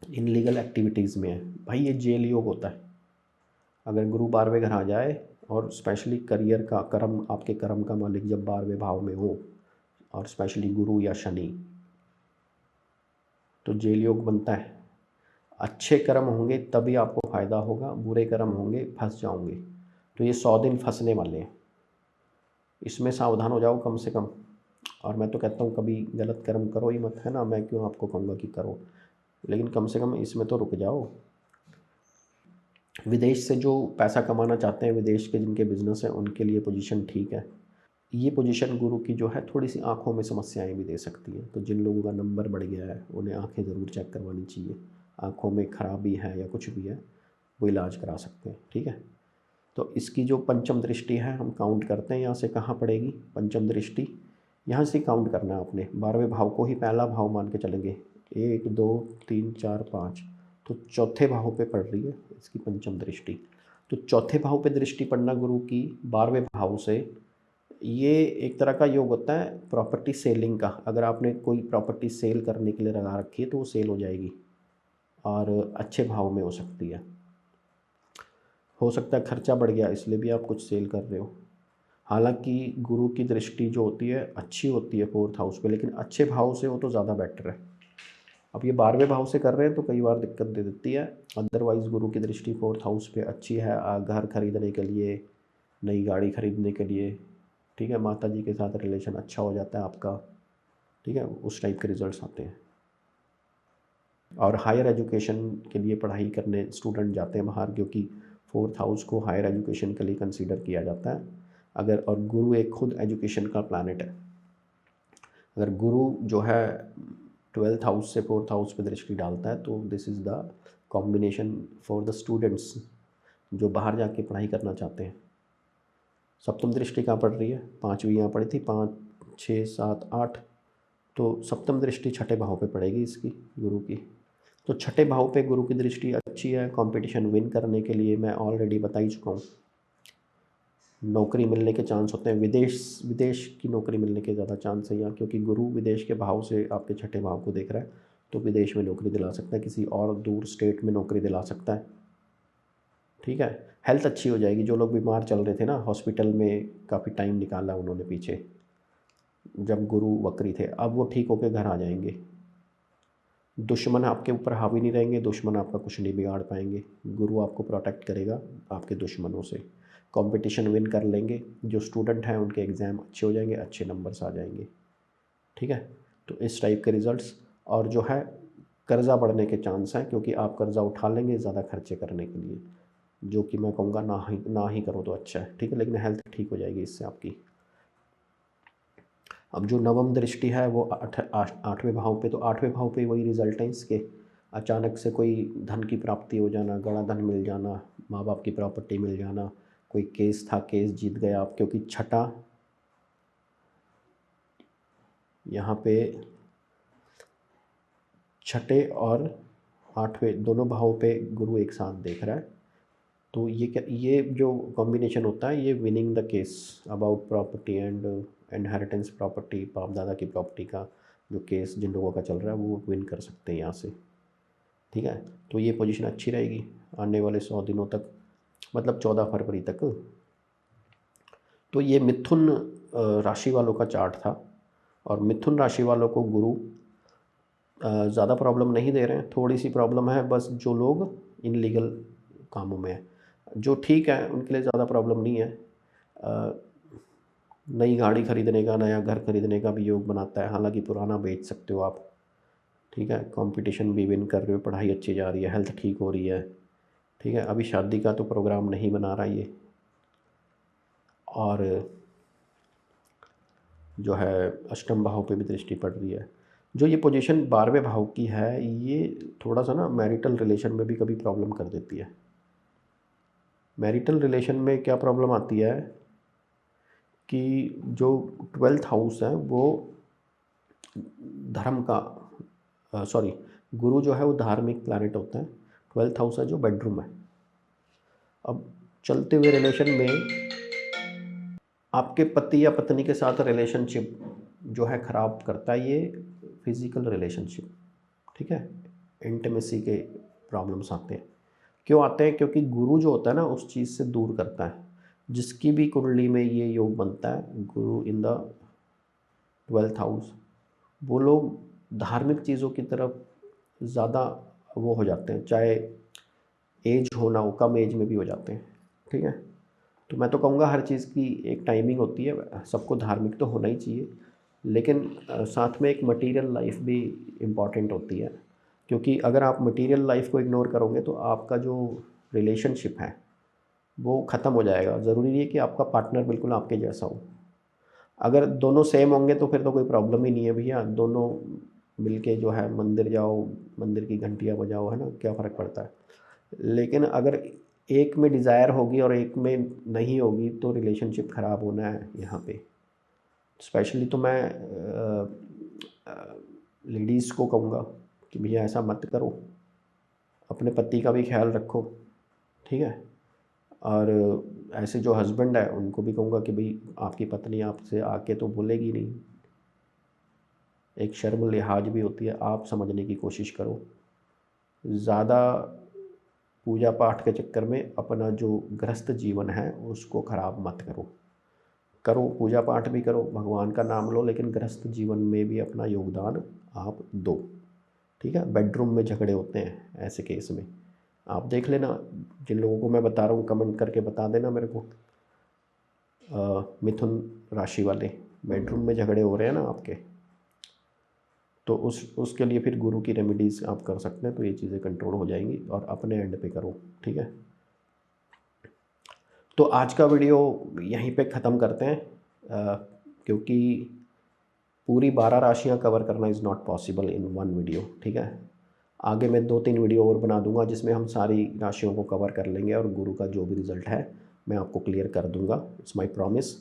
Speaker 1: इनलीगल एक्टिविटीज़ में है, भाई ये जेल योग होता है। अगर गुरु 12वें घर आ जाए, और स्पेशली करियर का, कर्म, आपके कर्म का मालिक जब 12वें भाव में हो, और स्पेशली गुरु या शनि, तो जेल योग बनता है। अच्छे कर्म होंगे तभी आपको फ़ायदा होगा, बुरे कर्म होंगे फंस जाओगे। तो ये 100 दिन फंसने वाले हैं, इसमें सावधान हो जाओ कम से कम। और मैं तो कहता हूँ कभी गलत कर्म करो ही मत, है ना, मैं क्यों आपको कहूँगा कि करो, लेकिन कम से कम इसमें तो रुक जाओ। विदेश से जो पैसा कमाना चाहते हैं, विदेश के जिनके बिजनेस हैं, उनके लिए पोजीशन ठीक है। ये पोजीशन गुरु की जो है थोड़ी सी आँखों में समस्याएं भी दे सकती है, तो जिन लोगों का नंबर बढ़ गया है उन्हें आँखें ज़रूर चेक करवानी चाहिए, आँखों में खराबी है या कुछ भी है वो इलाज करा सकते हैं। ठीक है, तो इसकी जो पंचम दृष्टि है हम काउंट करते हैं यहाँ से कहाँ पड़ेगी पंचम दृष्टि, यहाँ से काउंट करना है आपने। 12वें भाव को ही पहला भाव मान के चलेंगे, 1 2 3 4 5, तो चौथे भाव पे पड़ रही है इसकी पंचम दृष्टि। तो चौथे भाव पे दृष्टि पड़ना गुरु की 12वें भाव से, ये एक तरह का योग होता है प्रॉपर्टी सेलिंग का। अगर आपने कोई प्रॉपर्टी सेल करने के लिए लगा रखी है तो वो सेल हो जाएगी और अच्छे भाव में हो सकती है। हो सकता है खर्चा बढ़ गया इसलिए भी आप कुछ सेल कर रहे हो। हालांकि गुरु की दृष्टि जो होती है अच्छी होती है 4th हाउस पे, लेकिन अच्छे भाव से हो तो ज़्यादा बेटर है। अब ये 12वें भाव से कर रहे हैं तो कई बार दिक्कत दे देती है। अदरवाइज़ गुरु की दृष्टि 4th हाउस पे अच्छी है घर खरीदने के लिए, नई गाड़ी खरीदने के लिए। ठीक है, माता जी के साथ रिलेशन अच्छा हो जाता है आपका। ठीक है, उस टाइप के रिजल्ट्स आते हैं। और हायर एजुकेशन के लिए पढ़ाई करने स्टूडेंट जाते हैं बाहर, क्योंकि 4th हाउस को हायर एजुकेशन के लिए कंसीडर किया जाता है। अगर और गुरु एक खुद एजुकेशन का प्लैनेट है। अगर गुरु जो है 12th हाउस से 4th हाउस पे दृष्टि डालता है तो this is the combination for the students जो बाहर जाके पढ़ाई करना चाहते हैं। सप्तम दृष्टि कहाँ पड़ रही है, 5वीं यहाँ पड़ी थी, 5 6 7 8, तो सप्तम दृष्टि छठे भाव पे पड़ेगी इसकी गुरु की। तो छठे भाव पे गुरु की दृष्टि अच्छी है कंपटीशन विन करने के लिए। मैं ऑलरेडी बता ही चुका हूँ, नौकरी मिलने के चांस होते हैं, विदेश की नौकरी मिलने के ज़्यादा चांस है यहाँ, क्योंकि गुरु विदेश के भाव से आपके छठे भाव को देख रहा है। तो विदेश में नौकरी दिला सकता है, किसी और दूर स्टेट में नौकरी दिला सकता है। ठीक है, हेल्थ अच्छी हो जाएगी। जो लोग बीमार चल रहे थे ना, हॉस्पिटल में काफ़ी टाइम निकाला उन्होंने पीछे जब गुरु वक्री थे, अब वो ठीक होकर घर आ जाएंगे। दुश्मन आपके ऊपर हावी नहीं रहेंगे, दुश्मन आपका कुछ नहीं बिगाड़ पाएंगे। गुरु आपको प्रोटेक्ट करेगा आपके दुश्मनों से। कंपटीशन विन कर लेंगे, जो स्टूडेंट हैं उनके एग्ज़ाम अच्छे हो जाएंगे, अच्छे नंबर्स आ जाएंगे। ठीक है, तो इस टाइप के रिज़ल्ट्स। और जो है कर्ज़ा बढ़ने के चांस हैं, क्योंकि आप कर्ज़ा उठा लेंगे ज़्यादा खर्चे करने के लिए, जो कि मैं कहूँगा ना ही करो तो अच्छा है। ठीक है, लेकिन हेल्थ ठीक हो जाएगी इससे आपकी। अब जो नवम दृष्टि है वो 8वें भाव पे, तो 8वें भाव पे वही रिजल्ट हैं इसके। अचानक से कोई धन की प्राप्ति हो जाना, गड़ा धन मिल जाना, माँ बाप की प्रॉपर्टी मिल जाना, कोई केस था केस जीत गए आप, क्योंकि छठा यहाँ पे छठे और 8वें दोनों भाव पे गुरु एक साथ देख रहा है। तो ये जो कॉम्बिनेशन होता है ये winning the case about property and inheritance property, बाप दादा की प्रॉपर्टी का जो केस जिन लोगों का चल रहा है वो विन कर सकते हैं यहाँ से। ठीक है, तो ये पोजीशन अच्छी रहेगी आने वाले 100 दिनों तक, मतलब 14 फरवरी तक। तो ये मिथुन राशि वालों का चार्ट था। और मिथुन राशि वालों को गुरु ज़्यादा प्रॉब्लम नहीं दे रहे हैं, थोड़ी सी प्रॉब्लम है बस जो लोग इनलीगल कामों में हैं। जो ठीक है उनके लिए ज़्यादा प्रॉब्लम नहीं है। नई गाड़ी खरीदने का, नया घर खरीदने का भी योग बनाता है, हालांकि पुराना बेच सकते हो आप। ठीक है, कंपटीशन भी विन कर रहे हो, पढ़ाई अच्छी जा रही है, हेल्थ ठीक हो रही है। ठीक है, अभी शादी का तो प्रोग्राम नहीं बना रहा ये। और जो है अष्टम भाव पे भी दृष्टि पड़ रही है। जो ये पोजीशन 12वें भाव की है ये थोड़ा सा ना मैरिटल रिलेशन में भी कभी प्रॉब्लम कर देती है। मैरिटल रिलेशन में क्या प्रॉब्लम आती है कि जो 12th हाउस है वो धर्म का सॉरी गुरु जो है वो धार्मिक प्लैनेट होता है। 12th हाउस है जो बेडरूम है। अब चलते हुए रिलेशन में आपके पति या पत्नी के साथ रिलेशनशिप जो है ख़राब करता है ये फिज़िकल रिलेशनशिप। ठीक है, इंटीमेसी के प्रॉब्लम्स आते हैं। क्यों आते हैं? क्योंकि गुरु जो होता है ना उस चीज़ से दूर करता है। जिसकी भी कुंडली में ये योग बनता है गुरु इन द 12th हाउस, वो लोग धार्मिक चीज़ों की तरफ ज़्यादा वो हो जाते हैं, चाहे एज हो ना हो, कम एज में भी हो जाते हैं। ठीक है, तो मैं तो कहूँगा हर चीज़ की एक टाइमिंग होती है। सबको धार्मिक तो होना ही चाहिए, लेकिन साथ में एक मटेरियल लाइफ भी इम्पॉर्टेंट होती है। क्योंकि अगर आप मटेरियल लाइफ को इग्नोर करोगे तो आपका जो रिलेशनशिप है वो ख़त्म हो जाएगा। ज़रूरी नहीं है कि आपका पार्टनर बिल्कुल आपके जैसा हो। अगर दोनों सेम होंगे तो फिर तो कोई प्रॉब्लम ही नहीं है भैया। दोनों मिलके जो है मंदिर जाओ, मंदिर की घंटियाँ बजाओ, है ना, क्या फ़र्क पड़ता है। लेकिन अगर एक में डिज़ायर होगी और एक में नहीं होगी तो रिलेशनशिप ख़राब होना है यहाँ पे। स्पेशली तो मैं लेडीज़ को कहूँगा कि भैया ऐसा मत करो, अपने पति का भी ख्याल रखो, ठीक है। और ऐसे जो हस्बैंड है उनको भी कहूँगा कि भाई आपकी पत्नी आपसे आके तो बोलेगी नहीं, एक शर्म लिहाज भी होती है, आप समझने की कोशिश करो। ज़्यादा पूजा पाठ के चक्कर में अपना जो गृहस्थ जीवन है उसको ख़राब मत करो। करो पूजा पाठ भी करो, भगवान का नाम लो, लेकिन गृहस्थ जीवन में भी अपना योगदान आप दो, ठीक है। बेडरूम में झगड़े होते हैं ऐसे केस में, आप देख लेना। जिन लोगों को मैं बता रहा हूँ कमेंट करके बता देना मेरे को। मिथुन राशि वाले बेडरूम में झगड़े हो रहे हैं ना आपके, तो उसके लिए फिर गुरु की रेमेडीज़ आप कर सकते हैं, तो ये चीज़ें कंट्रोल हो जाएंगी। और अपने एंड पे करो, ठीक है। तो आज का वीडियो यहीं पे ख़त्म करते हैं, क्योंकि पूरी 12 राशियाँ कवर करना is not possible in one video, ठीक है। आगे मैं 2-3 वीडियो और बना दूंगा जिसमें हम सारी राशियों को कवर कर लेंगे और गुरु का जो भी रिज़ल्ट है मैं आपको क्लियर कर दूंगा, इट्स माय प्रॉमिस।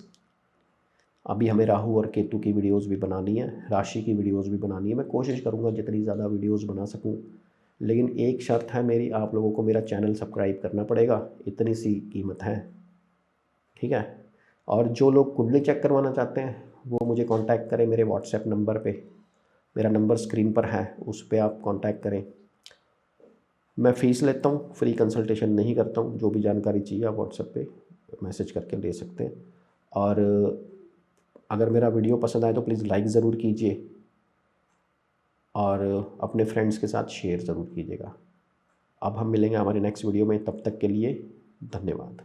Speaker 1: अभी हमें राहु और केतु की वीडियोस भी बनानी है, राशि की वीडियोस भी बनानी है। मैं कोशिश करूंगा जितनी ज़्यादा वीडियोस बना सकूं, लेकिन एक शर्त है मेरी, आप लोगों को मेरा चैनल सब्सक्राइब करना पड़ेगा, इतनी सी कीमत है, ठीक है। और जो लोग कुंडली चेक करवाना चाहते हैं वो मुझे कांटेक्ट करें मेरे व्हाट्सएप नंबर पे, मेरा नंबर स्क्रीन पर है, उस पर आप कांटेक्ट करें। मैं फ़ीस लेता हूँ, फ्री कंसल्टेशन नहीं करता हूँ। जो भी जानकारी चाहिए आप व्हाट्सएप पे मैसेज करके ले सकते हैं। और अगर मेरा वीडियो पसंद आए तो प्लीज़ लाइक ज़रूर कीजिए और अपने फ्रेंड्स के साथ शेयर ज़रूर कीजिएगा। अब हम मिलेंगे हमारे नेक्स्ट वीडियो में, तब तक के लिए धन्यवाद।